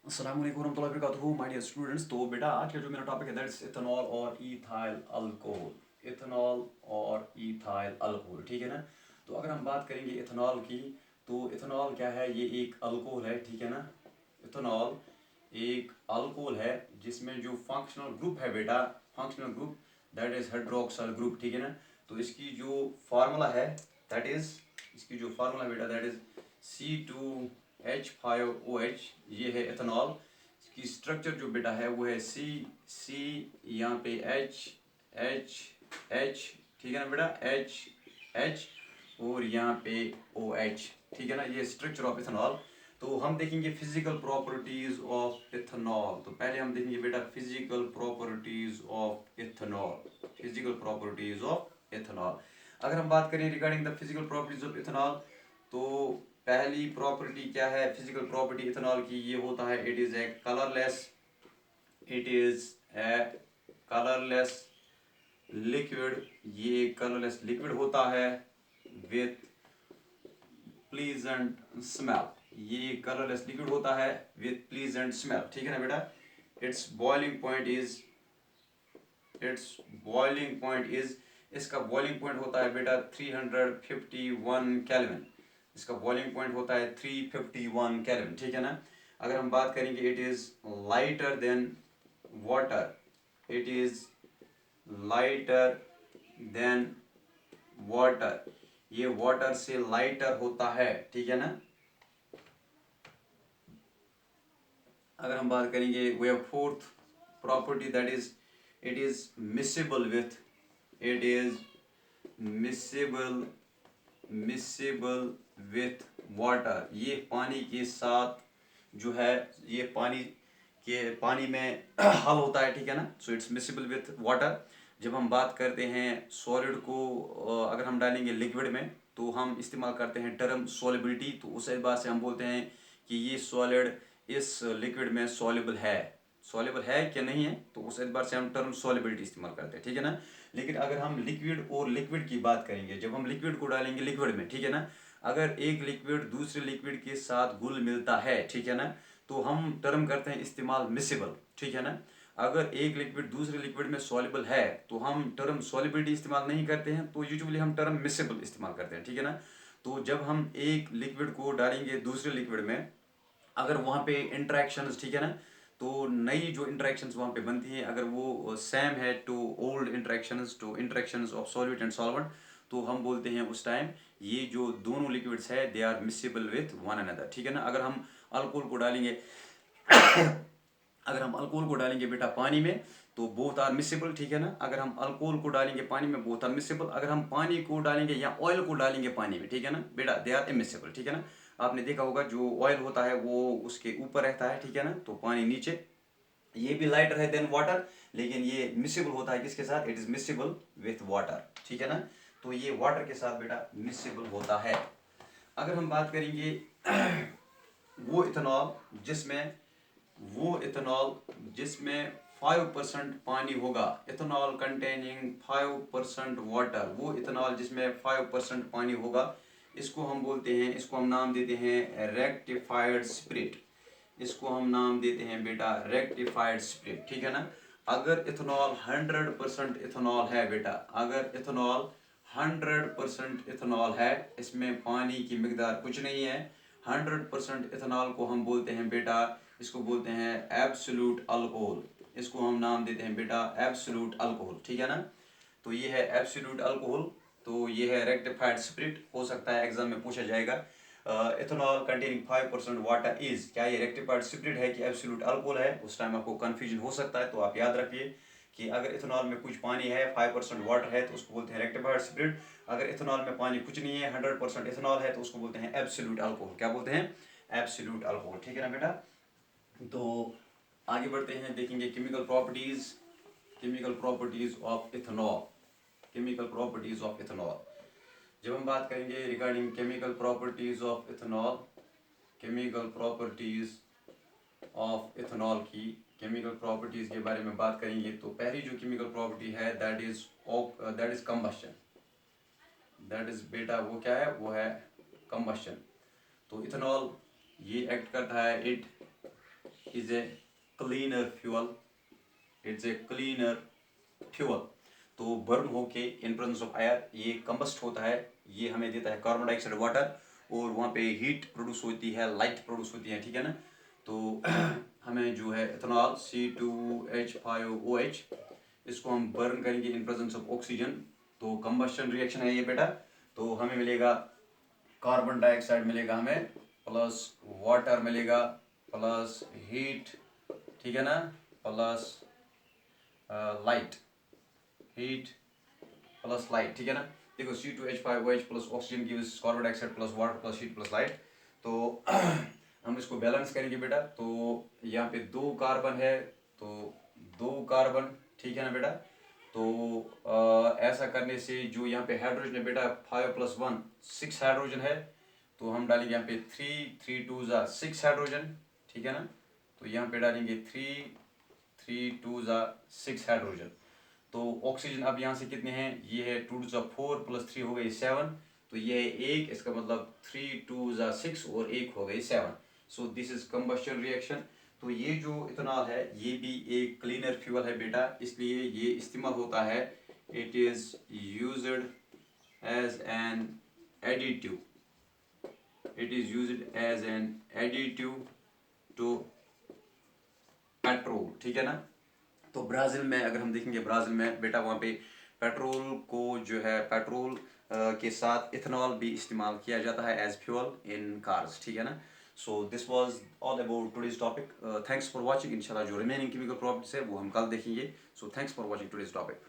अस्सलाम वालेकुम warahmatullahi wabarakatuh my dear students. तो बेटा आज का जो मेरा टॉपिक है दैट इज इथेनॉल और इथाइल अल्कोहल। इथेनॉल और इथाइल अल्कोहल, ठीक है ना। तो अगर हम बात करेंगे इथेनॉल की, तो इथेनॉल क्या है? ये एक अल्कोहल है, ठीक है ना। इथेनॉल एक अल्कोहल है जिसमें जो फंक्शनल ग्रुप है बेटा, functional group that is hydroxyl group, ठीक है ना। तो इसकी जो फार्मूला है दैट इज, इसकी जो फार्मूला बेटा दैट इज C2H5OH, ये है इथेनॉल। इसकी स्ट्रक्चर जो बेटा है वो है C यहाँ पे H, ठीक है ना बेटा, H और यहाँ पे OH, ठीक है ना। ये स्ट्रक्चर ऑफ इथेनॉल। तो हम देखेंगे फिजिकल प्रॉपर्टीज ऑफ इथेनॉल। तो पहले हम देखेंगे बेटा physical properties of ethanol, physical properties of ethanol. अगर हम बात करें regarding the physical properties of ethanol, तो पहली प्रॉपर्टी क्या है फिजिकल प्रॉपर्टी इथेनॉल की? ये होता है it is a colourless, it is a colourless liquid. ये कलरलेस लिक्विड होता है विथ प्लीजेंट स्मेल। ये कलरलेस लिक्विड होता है विथ प्लीजेंट स्मेल, ठीक है ना बेटा। It's boiling point is, it's boiling point is, इसका बॉइलिंग पॉइंट होता है बेटा 351 केल्विन। इसका बॉइलिंग पॉइंट होता है 351 केल्विन, ठीक है ना। अगर हम बात करेंगे it is lighter than water, it is lighter than water, ये वाटर से लाइटर होता है, ठीक है ना। अगर हम बात करेंगे वे fourth property that is it is miscible with, it is miscible, miscible with water. ये पानी के साथ जो है, ये पानी में हल होता है, ठीक है ना। So it's miscible with water. जब हम बात करते हैं सॉलिड को, अगर हम डालेंगे लिक्विड में तो हम इस्तेमाल करते हैं टर्म सॉलिबिलिटी। तो उस एतबार से हम बोलते हैं कि ये सॉलिड इस लिक्विड में सॉल्युबल है, सॉल्युबल है कि नहीं है, तो उस एतबार से हम टर्म सॉलिबिलिटी इस्तेमाल करते हैं, ठीक है ना। लेकिन अगर हम लिक्विड और लिक्विड की बात करेंगे, जब हम लिक्विड को डालेंगे लिक्विड में, ठीक है ना, अगर एक लिक्विड दूसरे लिक्विड के साथ घुल मिलता है, ठीक है ना, तो हम टर्म करते हैं इस्तेमाल मिसेबल, ठीक है ना। अगर एक लिक्विड दूसरे लिक्विड में सॉल्युबल है तो हम टर्म सॉलिबिलिटी इस्तेमाल नहीं करते हैं, तो यूजुअली हम टर्म मिसेबल इस्तेमाल करते हैं, ठीक है ना। तो जब हम एक लिक्विड को डालेंगे दूसरे लिक्विड में, अगर वहाँ पे इंटरेक्शंस, ठीक है ना, तो नई जो इंटरेक्शंस वहाँ पे बनती हैं, अगर वो सेम है two old interactions, two interactions of solvent and solvent, तो हम बोलते हैं उस टाइम ये जो दोनों लिक्विड्स है they are miscible with one another, ठीक है ना। अगर हम अल्कोहल को डालेंगे अगर हम अल्कोहल को डालेंगे बेटा पानी में तो बोथ आर मिसेबल, ठीक है ना। अगर हम अल्कोहल को डालेंगे पानी में बोथ आर मिसेबल। अगर हम पानी को डालेंगे या ऑयल को डालेंगे पानी में, ठीक है ना बेटा, दे आर इमिसेबल, ठीक है ना। आपने देखा होगा जो ऑयल होता है वो उसके ऊपर रहता है, ठीक है ना, तो पानी नीचे। ये भी लाइटर है देन वाटर, लेकिन ये मिसेबल होता है किसके साथ? It is miscible with water, ठीक है ना। तो ये वाटर के साथ बेटा मिसेबल होता है। अगर हम बात करेंगे वो इथेनॉल जिसमें, वो इथेनॉल जिसमें 5% पानी होगा, इथेनॉल कंटेनिंग 5% वाटर, वो इथेनॉल जिसमें 5% पानी होगा, इसको हम बोलते हैं, इसको हम नाम देते हैं रेक्टिफाइड स्पिरिट। इसको हम नाम देते हैं बेटा रेक्टिफाइड स्पिरिट, ठीक है ना। अगर इथेनॉल 100% इथेनॉल है बेटा, अगर इथेनॉल 100% इथेनॉल है, इसमें पानी की मिकदार कुछ नहीं है, 100% इथेनॉल को हम बोलते हैं बेटा, इसको बोलते हैं एब्सोल्यूट अल्कोहल। इसको हम नाम देते हैं बेटा एब्सोल्यूट अल्कोहल, ठीक है ना। तो ये है एब्सोल्यूट अल्कोहल। तो ये है रेक्टिफाइड स्पिरिट, हो सकता है एग्जाम में पूछा जाएगा इथेनॉल कंटेनिंग 5% वाटर इज, क्या ये रेक्टिफाइड स्पिरिट है कि एब्सोल्यूट अल्कोहल है? उस टाइम आपको कंफ्यूजन हो सकता है, तो आप याद रखिए कि अगर इथेनॉल में कुछ पानी है, 5% वाटर है, तो उसको बोलते हैं रेक्टिफाइड स्पिरिट। अगर इथेनॉल में पानी कुछ नहीं है, 100% इथेनॉल है, तो उसको बोलते हैं एब्सोल्यूट अल्कोहल। क्या बोलते हैं? एब्सोल्यूट अल्कोहल, ठीक है ना बेटा। तो आगे बढ़ते हैं, देखेंगे chemical properties, chemical properties of ethanol, chemical properties of ethanol. जब हम बात करेंगे regarding chemical properties of ethanol, chemical properties of ethanol की केमिकल प्रॉपर्टीज के बारे में बात करेंगे, तो पहली जो केमिकल प्रॉपर्टी है that is combustion, that is बेटा वो क्या है? वो है कंबस्शन। तो इथेनॉल ये एक्ट करता है, it is a cleaner fuel, it's a cleaner fuel. तो बर्न होके इन प्रेजेंस ऑफ एयर ये कंबस्ट होता है, ये हमें देता है कार्बन डाइऑक्साइड वाटर, और वहाँ पे हीट प्रोड्यूस होती है, लाइट प्रोड्यूस होती है, ठीक है ना। तो हमें जो है इथेनॉल C2H5OH, इसको हम बर्न करेंगे इन प्रेजेंस ऑफ ऑक्सीजन। तो कंबस्शन रिएक्शन है ये बेटा। तो हमें मिलेगा कार्बन डाइऑक्साइड मिलेगा हमें, प्लस वाटर मिलेगा, प्लस हीट, ठीक है ना, plus light, heat plus light, ठीक है ना। देखो C2H5OH plus oxygen gives carbon dioxide plus water plus heat plus light. तो हम इसको बैलेंस करेंगे बेटा। तो यहाँ पे 2 कार्बन है, तो 2 कार्बन, ठीक है ना बेटा। तो ऐसा करने से जो यहाँ पे हाइड्रोजन है बेटा 5 + 1 6 हाइड्रोजन है। तो हम डालेंगे यहाँ पे 3 2 6 हाइड्रोजन, ठीक है ना। तो यहाँ पे डालेंगे 3 2 6 हाइड्रोजन। तो ऑक्सीजन अब यहाँ से कितने हैं, ये है 2 * 4 + 3 हो गई 7। तो ये है 1, इसका मतलब 3 2 6 और 1 हो गई 7। So this is combustion reaction. तो ये जो इथेनॉल है ये भी एक क्लीनर फ्यूल है बेटा, इसलिए ये इस्तेमाल होता है, it is used as an additive, it is used as an additive to petrol, ठीक है ना। तो ब्राज़ील में अगर हम देखेंगे, ब्राज़ील में बेटा वहाँ पे पेट्रोल को जो है पेट्रोल के साथ इथेनॉल भी इस्तेमाल किया जाता है एज फ्यूल इन कार्स, ठीक है ना। So this was all about today's topic. Thanks for watching. इंशाल्लाह जो रिमेनिंग केमिकल प्रॉपर्टीज है वो हम कल देखेंगे। So thanks for watching today's topic.